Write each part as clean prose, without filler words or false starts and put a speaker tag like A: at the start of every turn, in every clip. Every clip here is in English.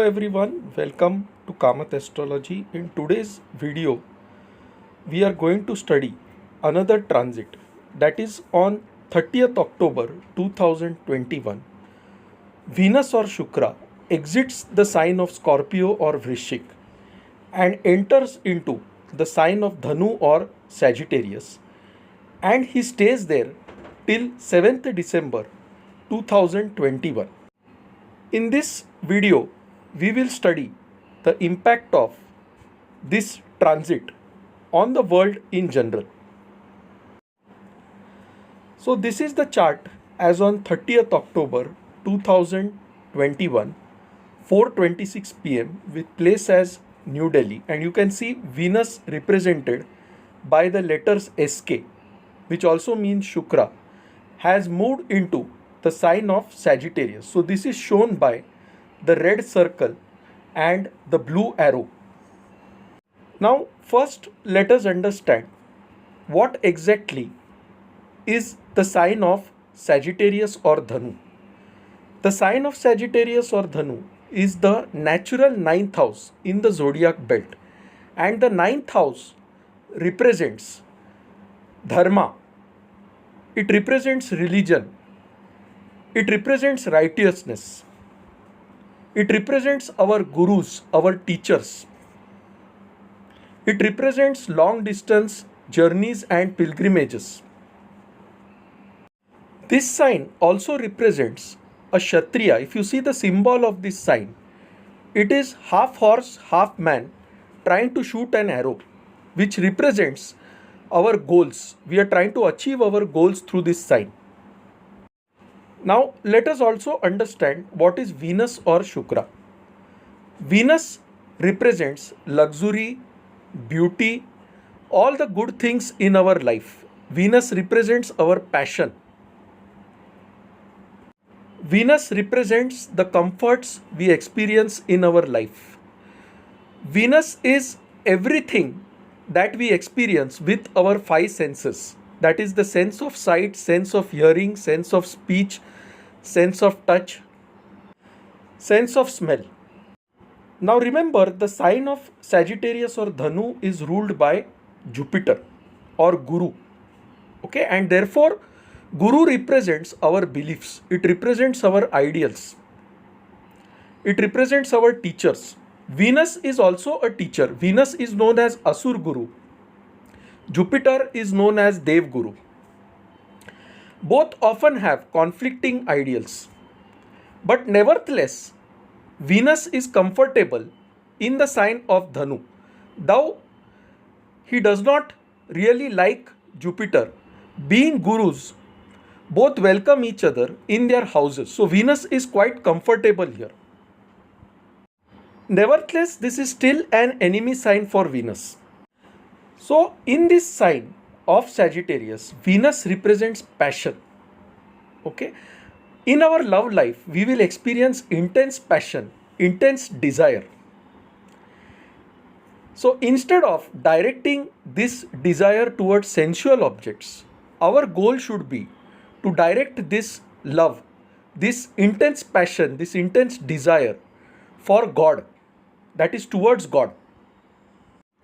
A: everyone, welcome to Kamath Astrology. In today's video, we are going to study another transit, that is on 30th October 2021. Venus or Shukra exits the sign of Scorpio or Vrishik and enters into the sign of Dhanu or Sagittarius, and he stays there till 7th December 2021. In this video, we will study the impact of this transit on the world in general. So this is the chart as on 30th October 2021, 4:26 p.m. with place as New Delhi, and you can see Venus represented by the letters SK, which also means Shukra, has moved into the sign of Sagittarius. So this is shown by the red circle and the blue arrow. Now first let us understand what exactly is the sign of Sagittarius or Dhanu. The sign of Sagittarius or Dhanu is the natural ninth house in the zodiac belt, and the ninth house represents dharma, it represents religion, it represents righteousness. It represents our gurus, our teachers. It represents long distance journeys and pilgrimages. This sign also represents a Kshatriya. If you see the symbol of this sign, it is half horse, half man trying to shoot an arrow, which represents our goals. We are trying to achieve our goals through this sign. Now let us also understand what is Venus or Shukra. Venus represents luxury, beauty, all the good things in our life. Venus represents our passion. Venus represents the comforts we experience in our life. Venus is everything that we experience with our five senses. That is the sense of sight, sense of hearing, sense of speech, sense of touch, sense of smell. Now remember, the sign of Sagittarius or Dhanu is ruled by Jupiter or Guru. Okay, and therefore Guru represents our beliefs, it represents our ideals, it represents our teachers. Venus is also a teacher. Venus is known as Asur Guru. Jupiter is known as Dev Guru. Both often have conflicting ideals, but nevertheless, Venus is comfortable in the sign of Dhanu. Though he does not really like Jupiter, being gurus, both welcome each other in their houses. So Venus is quite comfortable here. Nevertheless, this is still an enemy sign for Venus. So in this sign of Sagittarius, Venus represents passion. Okay, in our love life, we will experience intense passion, intense desire. So instead of directing this desire towards sensual objects, our goal should be to direct this love, this intense passion, this intense desire for God, that is towards God.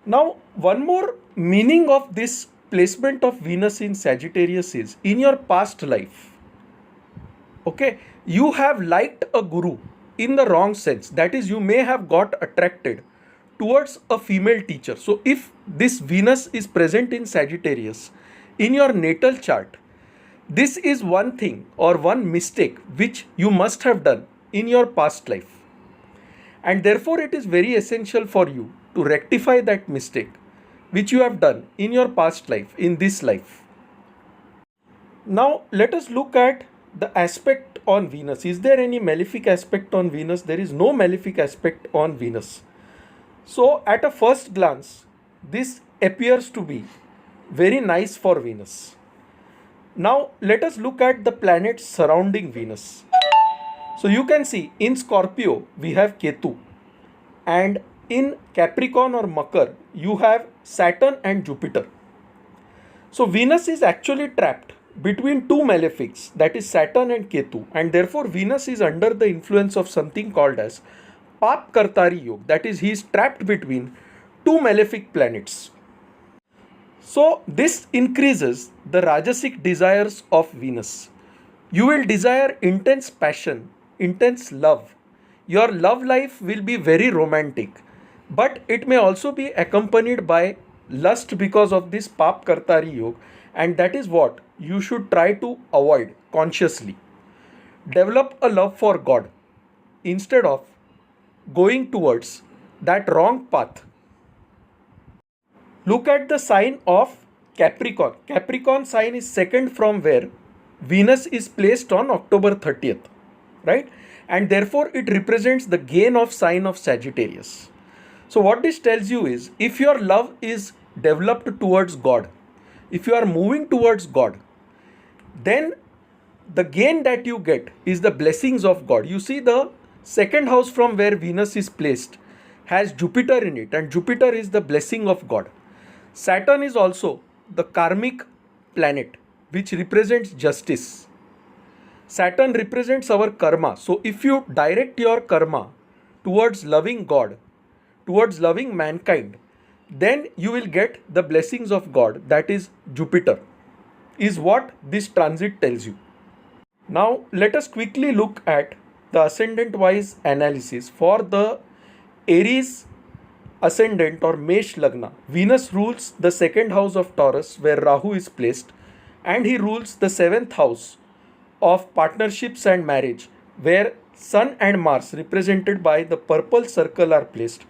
A: Now, one more meaning of this placement of Venus in Sagittarius is in your past life. Okay, you have liked a guru in the wrong sense. That is, you may have got attracted towards a female teacher. So, if this Venus is present in Sagittarius in your natal chart, this is one thing or one mistake which you must have done in your past life. And therefore, it is very essential for you to rectify that mistake which you have done in your past life, in this life. Now, let us look at the aspect on Venus. Is there any malefic aspect on Venus? There is no malefic aspect on Venus. So, at a first glance, this appears to be very nice for Venus. Now, let us look at the planets surrounding Venus. So, you can see in Scorpio, we have Ketu, and in Capricorn or Makar, you have Saturn and Jupiter. So Venus is actually trapped between two malefics, that is Saturn and Ketu, and therefore Venus is under the influence of something called as Pap Kartari Yoga, that is, he is trapped between two malefic planets. So, this increases the Rajasic desires of Venus. You will desire intense passion, intense love. Your love life will be very romantic, but it may also be accompanied by lust because of this Pap Kartari Yoga, and that is what you should try to avoid consciously. Develop a love for God instead of going towards that wrong path. Look at the sign of Capricorn. Capricorn sign is second from where Venus is placed on October 30th, right? And therefore it represents the gain of sign of Sagittarius. So what this tells you is, if your love is developed towards God, if you are moving towards God, then the gain that you get is the blessings of God. You see, the second house from where Venus is placed has Jupiter in it, and Jupiter is the blessing of God. Saturn is also the karmic planet which represents justice. Saturn represents our karma. So if you direct your karma towards loving God, towards loving mankind, then you will get the blessings of God, that is Jupiter, is what this transit tells you. Now let us quickly look at the ascendant wise analysis for the Aries ascendant or Mesh Lagna. Venus rules the second house of Taurus where Rahu is placed, and he rules the seventh house of partnerships and marriage where Sun and Mars, represented by the purple circle, are placed,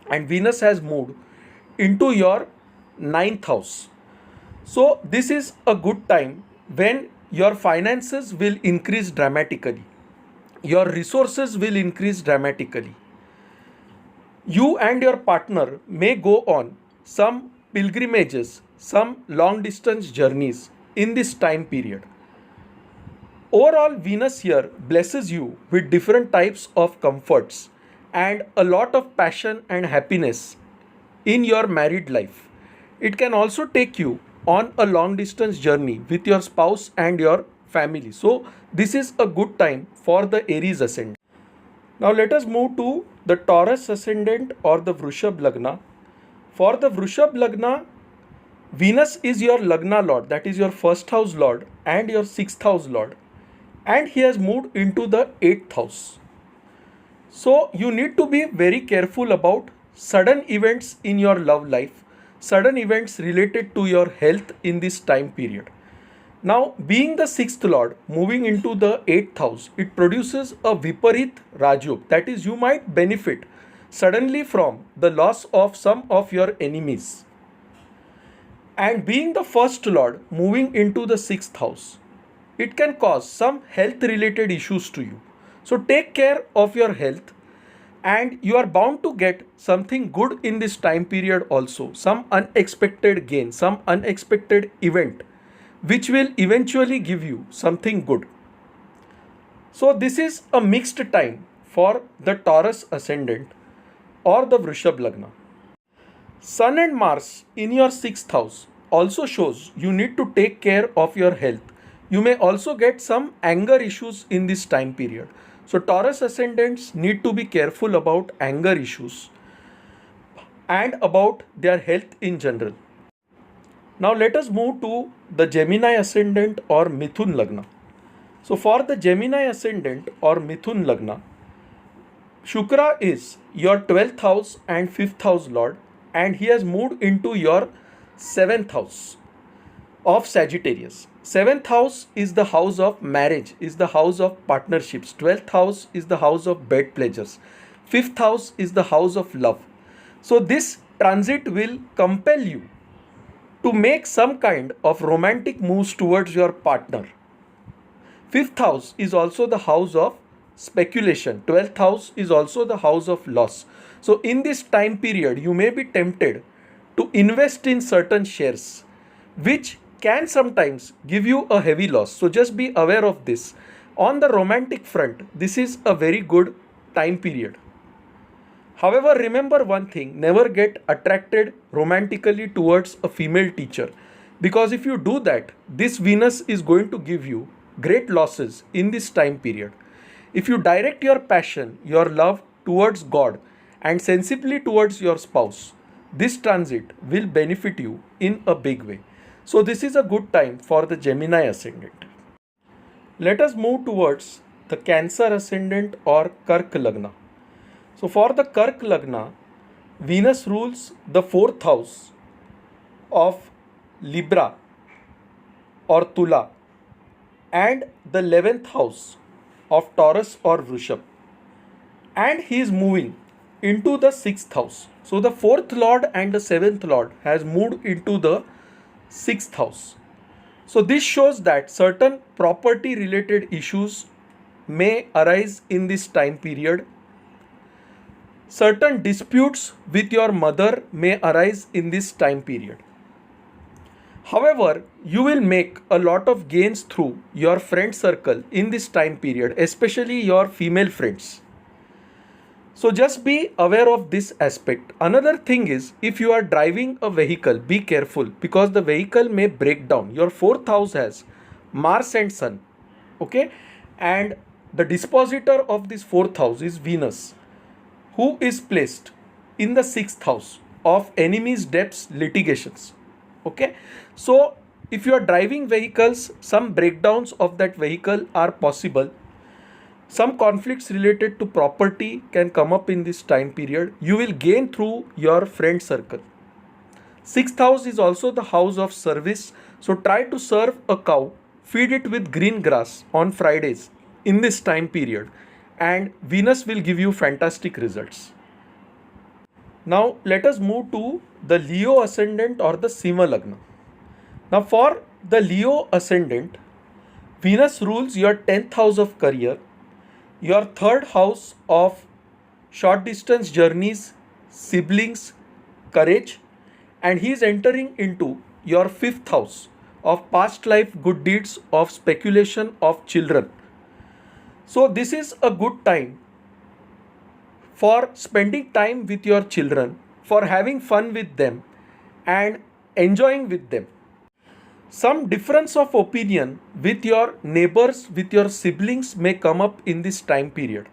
A: and Venus has moved into your ninth house. So this is a good time when your finances will increase dramatically, your resources will increase dramatically. You and your partner may go on some pilgrimages, some long distance journeys in this time period. Overall, Venus here blesses you with different types of comforts and a lot of passion and happiness in your married life. It can also take you on a long distance journey with your spouse and your family. So, this is a good time for the Aries ascendant. Now, let us move to the Taurus ascendant or the Vrishab Lagna. For the Vrishab Lagna, Venus is your Lagna Lord, that is your first house Lord and your sixth house Lord, and he has moved into the eighth house. So, you need to be very careful about sudden events in your love life, sudden events related to your health in this time period. Now, being the sixth lord moving into the eighth house, it produces a Viparit Rajyog. That is, you might benefit suddenly from the loss of some of your enemies. And being the first lord moving into the sixth house, it can cause some health related issues to you. So, take care of your health, and you are bound to get something good in this time period also. Some unexpected gain, some unexpected event which will eventually give you something good. So this is a mixed time for the Taurus ascendant or the Vrishab Lagna. Sun and Mars in your sixth house also shows you need to take care of your health. You may also get some anger issues in this time period. So Taurus ascendants need to be careful about anger issues and about their health in general. Now let us move to the Gemini ascendant or Mithun Lagna. So for the Gemini ascendant or Mithun Lagna, Shukra is your 12th house and 5th house lord, and he has moved into your 7th house of Sagittarius. 7th house is the house of marriage, is the house of partnerships. 12th house is the house of bed pleasures. 5th house is the house of love. So this transit will compel you to make some kind of romantic moves towards your partner. 5th house is also the house of speculation. 12th house is also the house of loss. So in this time period, you may be tempted to invest in certain shares, which can sometimes give you a heavy loss. So just be aware of this. On the romantic front, this is a very good time period. However, remember one thing, never get attracted romantically towards a female teacher, because if you do that, this Venus is going to give you great losses in this time period. If you direct your passion, your love towards God and sensibly towards your spouse, this transit will benefit you in a big way. So, this is a good time for the Gemini ascendant. Let us move towards the Cancer ascendant or Kark Lagna. So, for the Kark Lagna, Venus rules the fourth house of Libra or Tula and the 11th house of Taurus or Vrishab, and he is moving into the 6th house. So the 4th lord and the 7th lord has moved into the 6th house. So this shows that certain property related issues may arise in this time period. Certain disputes with your mother may arise in this time period. However, you will make a lot of gains through your friend circle in this time period, especially your female friends. So just be aware of this aspect. Another thing is, if you are driving a vehicle, be careful because the vehicle may break down. Your fourth house has Mars and Sun. Okay? And the dispositor of this fourth house is Venus, who is placed in the sixth house of enemies, debts, litigations. Okay, so if you are driving vehicles, some breakdowns of that vehicle are possible. Some conflicts related to property can come up in this time period. You will gain through your friend circle. Sixth house is also the house of service. So try to serve a cow, feed it with green grass on Fridays in this time period, and Venus will give you fantastic results. Now let us move to the Leo ascendant or the Sima Lagna. Now for the Leo ascendant, Venus rules your 10th house of career, your 3rd house of short distance journeys, siblings, courage, and he is entering into your 5th house of past life good deeds, of speculation, of children. So this is a good time for spending time with your children, for having fun with them and enjoying with them. Some difference of opinion with your neighbors, with your siblings may come up in this time period.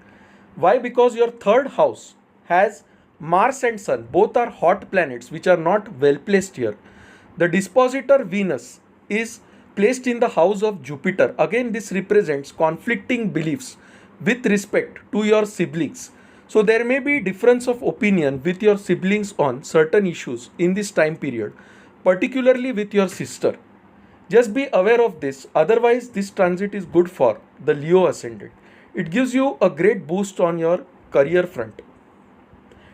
A: Why? Because your 3rd house has Mars and Sun. Both are hot planets which are not well placed here. The dispositor Venus is placed in the house of Jupiter. Again, this represents conflicting beliefs with respect to your siblings. So there may be difference of opinion with your siblings on certain issues in this time period, particularly with your sister. Just be aware of this. Otherwise, this transit is good for the Leo ascendant. It gives you a great boost on your career front.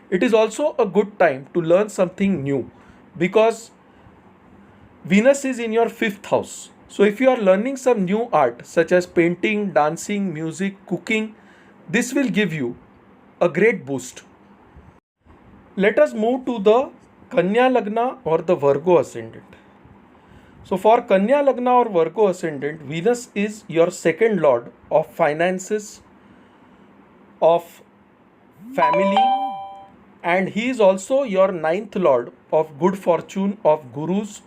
A: It is also a good time to learn something new because Venus is in your 5th house. So if you are learning some new art such as painting, dancing, music, cooking, this will give you a great boost. Let us move to the Kanya Lagna or the Virgo ascendant. So for Kanya Lagna or Virgo ascendant, Venus is your 2nd lord of finances, of family, and he is also your 9th lord of good fortune, of gurus,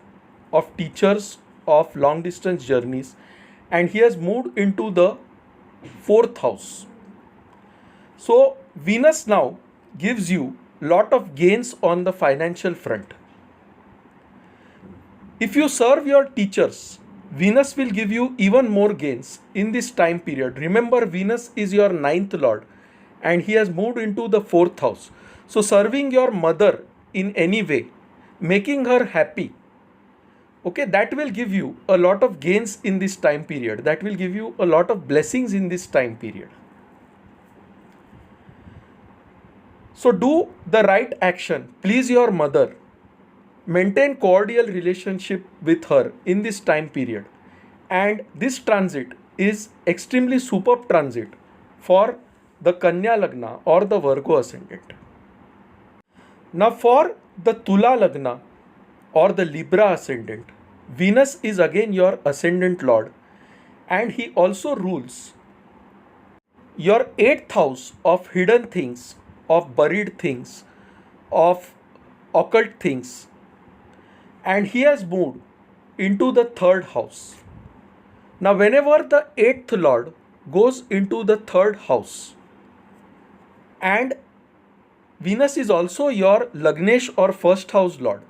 A: of teachers, of long distance journeys, and he has moved into the 4th house. So Venus now gives you lot of gains on the financial front. If you serve your teachers, Venus will give you even more gains in this time period. Remember, Venus is your 9th lord and he has moved into the 4th house. So serving your mother in any way, making her happy, okay, that will give you a lot of gains in this time period. That will give you a lot of blessings in this time period. So do the right action, please your mother, maintain cordial relationship with her in this time period, and this transit is extremely superb transit for the Kanya Lagna or the Virgo ascendant. Now for the Tula Lagna or the Libra ascendant, Venus is again your ascendant lord and he also rules your 8th house of hidden things, of buried things, of occult things, and he has moved into the 3rd house. Now whenever the 8th lord goes into the 3rd house and Venus is also your Lagnesh or first house lord.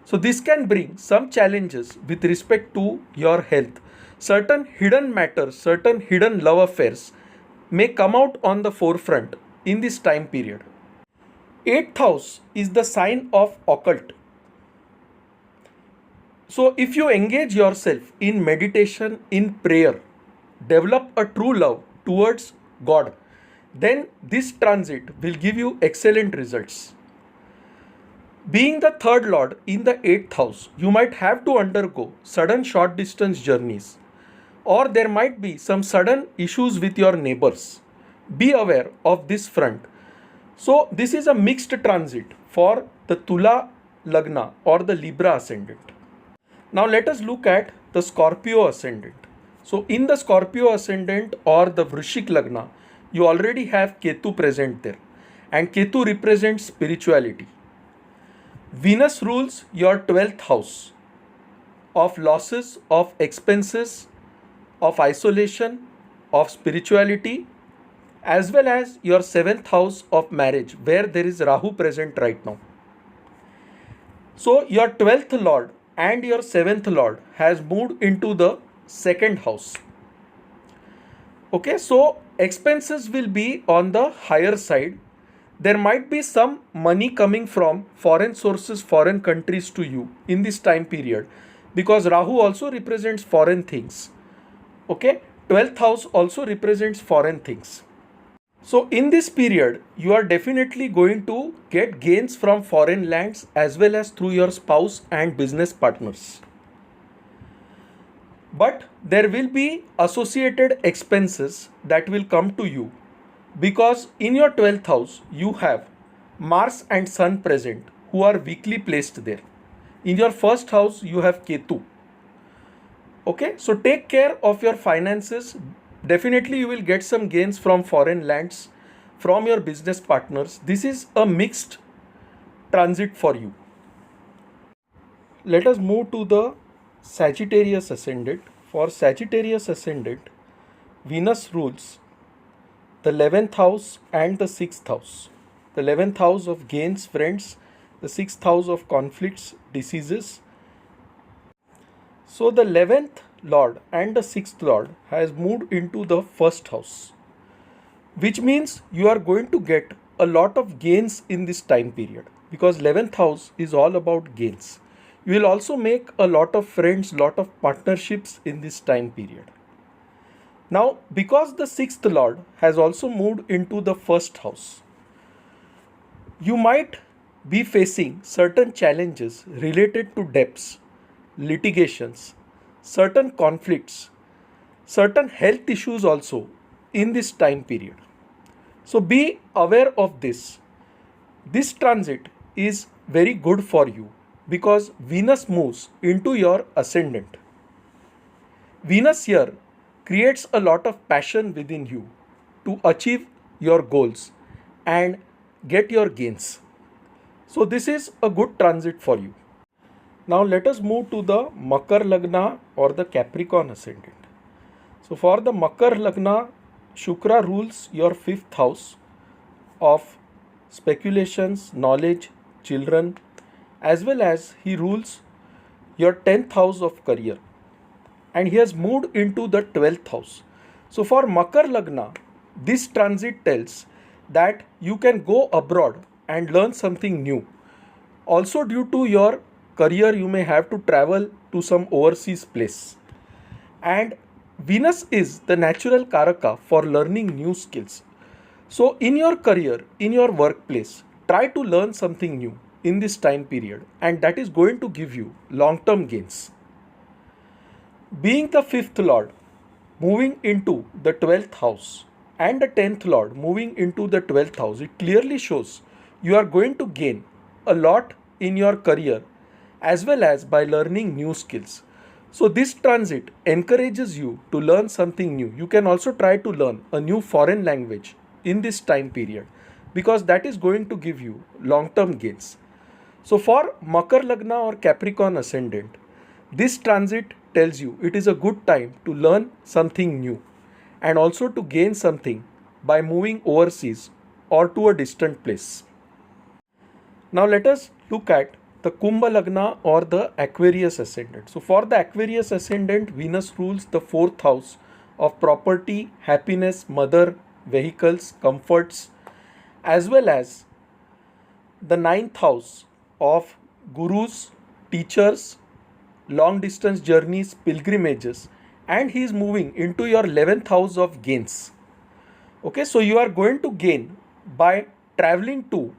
A: So this can bring some challenges with respect to your health. Certain hidden matters, certain hidden love affairs may come out on the forefront in this time period. 8th house is the sign of occult. So if you engage yourself in meditation, in prayer, develop a true love towards God, then this transit will give you excellent results. Being the third lord in the 8th house, you might have to undergo sudden short distance journeys, or there might be some sudden issues with your neighbors. Be aware of this front. So, this is a mixed transit for the Tula Lagna or the Libra ascendant. Now, let us look at the Scorpio ascendant. So, in the Scorpio ascendant or the Vrishik Lagna, you already have Ketu present there, and Ketu represents spirituality. Venus rules your 12th house of losses, of expenses, of isolation, of spirituality, as well as your 7th house of marriage, where there is Rahu present right now. So, your 12th lord and your 7th lord has moved into the 2nd house. Okay, so expenses will be on the higher side. There might be some money coming from foreign sources, foreign countries to you in this time period, because Rahu also represents foreign things. Okay, 12th house also represents foreign things. So in this period, you are definitely going to get gains from foreign lands as well as through your spouse and business partners. But there will be associated expenses that will come to you, because in your 12th house you have Mars and Sun present, who are weakly placed there. In your first house you have Ketu. Okay, so take care of your finances. Definitely you will get some gains from foreign lands, from your business partners. This is a mixed transit for you. Let us move to the Sagittarius ascendant. For Sagittarius ascendant, Venus rules the 11th house and the 6th house. The 11th house of gains, friends, the 6th house of conflicts, diseases. So the 11th lord and the 6th lord has moved into the first house, which means you are going to get a lot of gains in this time period, because 11th house is all about gains. You will also make a lot of friends, lot of partnerships in this time period. Now, because the 6th lord has also moved into the first house, you might be facing certain challenges related to debts, litigations, certain conflicts, certain health issues also in this time period. So be aware of this. This transit is very good for you because Venus moves into your ascendant. Venus here creates a lot of passion within you to achieve your goals and get your gains. So this is a good transit for you. Now let us move to the Makar Lagna or the Capricorn ascendant. So for the Makar Lagna, Shukra rules your 5th house of speculations, knowledge, children, as well as he rules your 10th house of career, and he has moved into the 12th house. So for Makar Lagna, this transit tells that you can go abroad and learn something new. Also due to your career, you may have to travel to some overseas place. And Venus is the natural Karaka for learning new skills. So in your career, in your workplace, try to learn something new in this time period, and that is going to give you long-term gains. Being the 5th lord moving into the 12th house and the 10th lord moving into the 12th house, it clearly shows you are going to gain a lot in your career as well as by learning new skills. So this transit encourages you to learn something new. You can also try to learn a new foreign language in this time period, because that is going to give you long-term gains. So for Makar Lagna or Capricorn ascendant, this transit tells you it is a good time to learn something new and also to gain something by moving overseas or to a distant place. Now let us look at the Kumbha Lagna or the Aquarius ascendant. So for the Aquarius ascendant, Venus rules the fourth house of property, happiness, mother, vehicles, comforts, as well as the ninth house of gurus, teachers, long distance journeys, pilgrimages, and he is moving into your 11th house of gains. Okay, so you are going to gain by traveling to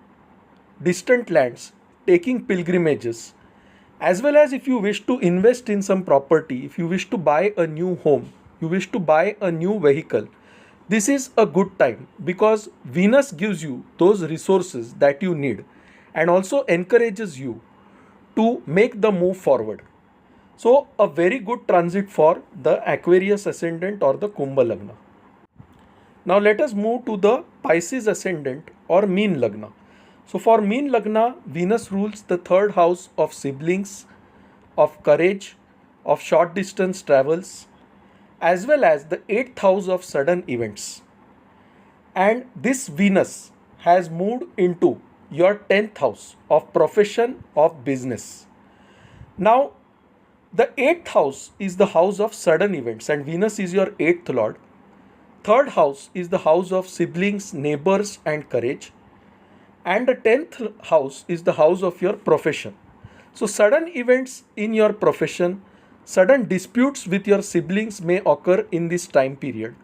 A: distant lands, taking pilgrimages, as well as if you wish to invest in some property, if you wish to buy a new home, you wish to buy a new vehicle, this is a good time because Venus gives you those resources that you need and also encourages you to make the move forward. So a very good transit for the Aquarius ascendant or the Kumbha Lagna. Now let us move to the Pisces ascendant or Meen Lagna. So for Meen Lagna, Venus rules the third house of siblings, of courage, of short distance travels, as well as the eighth house of sudden events. And this Venus has moved into your 10th house of profession, of business. Now the eighth house is the house of sudden events and Venus is your eighth lord. Third house is the house of siblings, neighbors and courage. And the 10th house is the house of your profession. So sudden events in your profession, sudden disputes with your siblings may occur in this time period.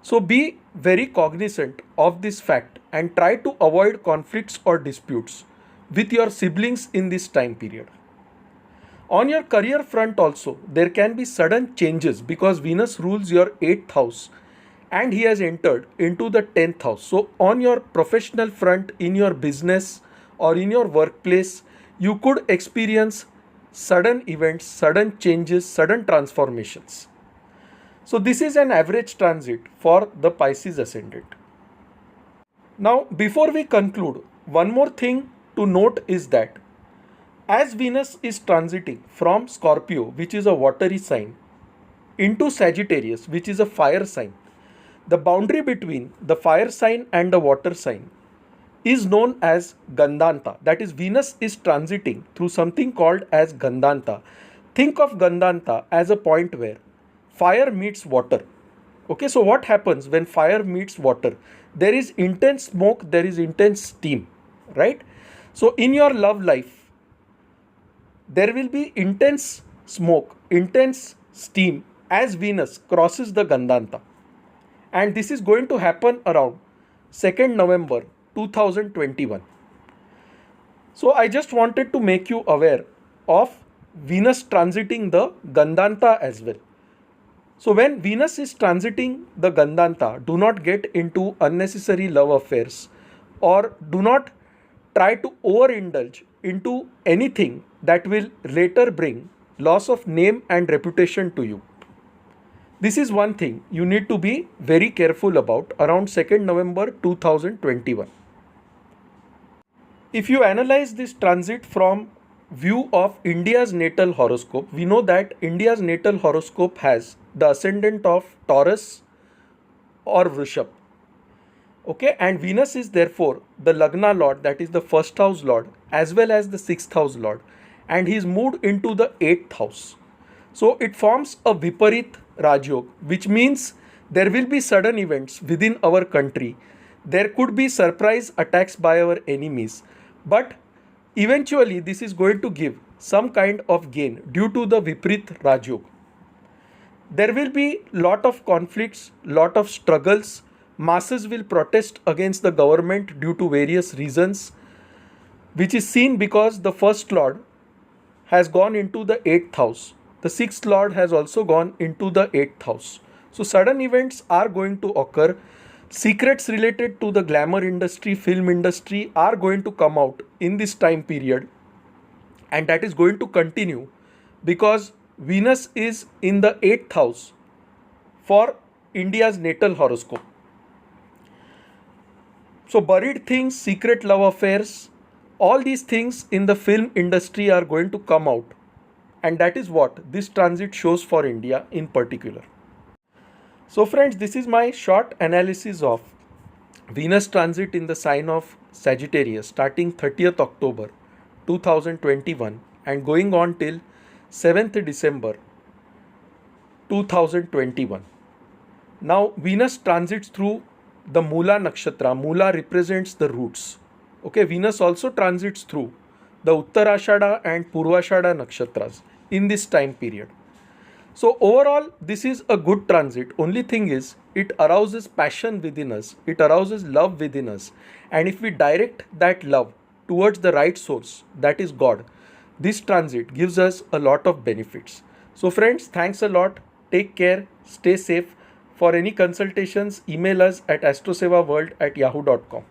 A: So be very cognizant of this fact and try to avoid conflicts or disputes with your siblings in this time period. On your career front also, there can be sudden changes because Venus rules your 8th house and he has entered into the 10th house. So on your professional front, in your business or in your workplace, you could experience sudden events, sudden changes, sudden transformations. So this is an average transit for the Pisces ascendant. Now before we conclude, one more thing to note is that as Venus is transiting from Scorpio, which is a watery sign, into Sagittarius, which is a fire sign, the boundary between the fire sign and the water sign is known as Gandanta. That is, Venus is transiting through something called as Gandanta. Think of Gandanta as a point where fire meets water. Okay, so what happens when fire meets water? There is intense smoke, there is intense steam, right? So in your love life, there will be intense smoke, intense steam as Venus crosses the Gandanta. And this is going to happen around 2nd November 2021. So I just wanted to make you aware of Venus transiting the Gandanta as well. So when Venus is transiting the Gandanta, do not get into unnecessary love affairs or do not try to overindulge into anything that will later bring loss of name and reputation to you. This is one thing you need to be very careful about around 2nd November 2021. If you analyze this transit from view of India's natal horoscope, we know that India's natal horoscope has the ascendant of Taurus or Vrishab. Okay, and Venus is therefore the Lagna Lord, that is the first house Lord, as well as the sixth house Lord, and he is moved into the 8th house. So it forms a Viparit Rajyog, which means there will be sudden events within our country. There could be surprise attacks by our enemies, but eventually this is going to give some kind of gain due to the Viparit Rajyog. There will be lot of conflicts, lot of struggles. Masses will protest against the government due to various reasons, which is seen because the first Lord has gone into the 8th house. The sixth Lord has also gone into the 8th house. So sudden events are going to occur. Secrets related to the glamour industry, film industry are going to come out in this time period. And that is going to continue because Venus is in the 8th house for India's natal horoscope. So buried things, secret love affairs, all these things in the film industry are going to come out. And that is what this transit shows for India in particular. So friends, this is my short analysis of Venus transit in the sign of Sagittarius starting 30th October 2021 and going on till 7th December 2021. Now, Venus transits through the Mula Nakshatra. Mula represents the roots. Okay, Venus also transits through the Uttarashada and Purvashada nakshatras in this time period. So, overall, this is a good transit. Only thing is, it arouses passion within us, it arouses love within us. And if we direct that love towards the right source, that is God, this transit gives us a lot of benefits. So, friends, thanks a lot. Take care, stay safe. For any consultations, email us at astrosevaworld@yahoo.com.